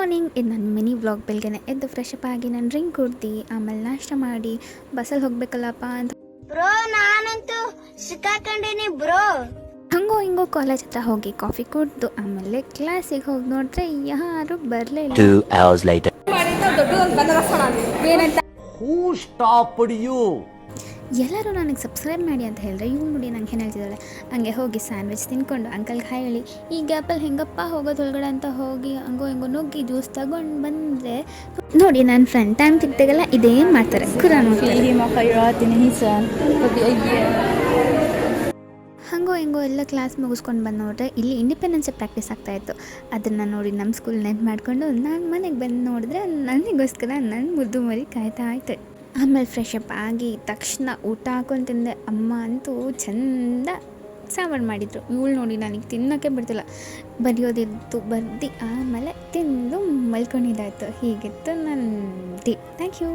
Morning, ಇದು ನನ್ನ mini vlog. ಬೆಳಗ್ಗೆ ಎದ್ದು ಫ್ರೆಶ್ ಅಪ್ ಆಗಿ ನಾನು ಡ್ರಿಂಕ್ ಕುಡ್ದು ಆಮೇಲೆ ನಾಷ್ಟ ಮಾಡಿ ಬಸ್ಸಲ್ಲಿ ಹೋಗ್ಬೇಕಲ್ಲಪ್ಪ ಅಂತ ಬ್ರೋ ನಾನಂತೂ ಸಿಕ್ಕಾಕೊಂಡೇನಿ ಬ್ರೋ. ಹಂಗೋ ಹಿಂಗೋ ಕಾಲೇಜ್ ಹತ್ರ ಹೋಗಿ ಕಾಫಿ ಕುಡ್ದು ಆಮೇಲೆ ಕ್ಲಾಸಿಗೆ ಹೋಗಿ ನೋಡಿದ್ರೆ ಯಾರು ಬರಲೇ ಇಲ್ಲ. 2 hours later. Who stopped you? ಎಲ್ಲರೂ ನನಗೆ ಸಬ್ಸ್ಕ್ರೈಬ್ ಮಾಡಿ ಅಂತ ಹೇಳಿದ್ರೆ ಇವ್ಳು ನೋಡಿ ನಂಗೆ ಏನು ಹೇಳ್ತಿದ್ದಾಳೆ. ಹಂಗೆ ಹೋಗಿ ಸ್ಯಾಂಡ್ವಿಚ್ ತಿನ್ಕೊಂಡು ಅಂಕಲ್ಗೆ ಹಾಯ್ ಹೇಳಿ ಈ ಗ್ಯಾಪಲ್ಲಿ ಹೆಂಗಪ್ಪ ಹೋಗೋದು ಒಳಗಡೆ ಅಂತ ಹೋಗಿ ಹಂಗೋ ಹಿಂಗೋ ನುಗ್ಗಿ ಜ್ಯೂಸ್ ತಗೊಂಡು ಬಂದರೆ ನೋಡಿ ನನ್ನ ಫ್ರೆಂಡ್ ಟೈಮ್ ಸಿಕ್ತಾಗೆಲ್ಲ ಇದೇನು ಮಾಡ್ತಾರೆ ಕುರ ನೋಡ್ತಾರೆ. ಹಂಗೋ ಹಿಂಗೋ ಎಲ್ಲ ಕ್ಲಾಸ್ ಮುಗಿಸ್ಕೊಂಡು ಬಂದು ನೋಡ್ರೆ ಇಲ್ಲಿ ಇಂಡಿಪೆಂಡೆನ್ಸ್ ಪ್ರಾಕ್ಟೀಸ್ ಆಗ್ತಾಯಿತ್ತು. ಅದನ್ನು ನೋಡಿ ನಮ್ಮ ಸ್ಕೂಲ್ ನೆನ್ಪು ಮಾಡಿಕೊಂಡು ನಾನು ಮನೆಗೆ ಬಂದು ನೋಡಿದ್ರೆ ನನಗೋಸ್ಕರ ನನ್ನ ಮುದ್ದು ಮರಿ ಕಾಯ್ತಾ ಆಯ್ತು. ಆಮೇಲೆ ಫ್ರೆಶ್ ಅಪ್ ಆಗಿ ತಕ್ಷಣ ಊಟ ಹಾಕೊಂಡು ತಿಂದೆ. ಅಮ್ಮ ಅಂತೂ ಚಂದ ಸಾಂಬಾರು ಮಾಡಿದರು. ಇವಳು ನೋಡಿ ನನಗೆ ತಿನ್ನೋಕ್ಕೆ ಬಿಡ್ತಿಲ್ಲ. ಬರೆಯೋದಿತ್ತು ಬರ್ದು ಆಮೇಲೆ ತಿಂದು ಮಲ್ಕೊಂಡಿದ್ದಾಯಿತು. ಹೀಗಿತ್ತು ನನ್ನ ಡೇ. Thank you.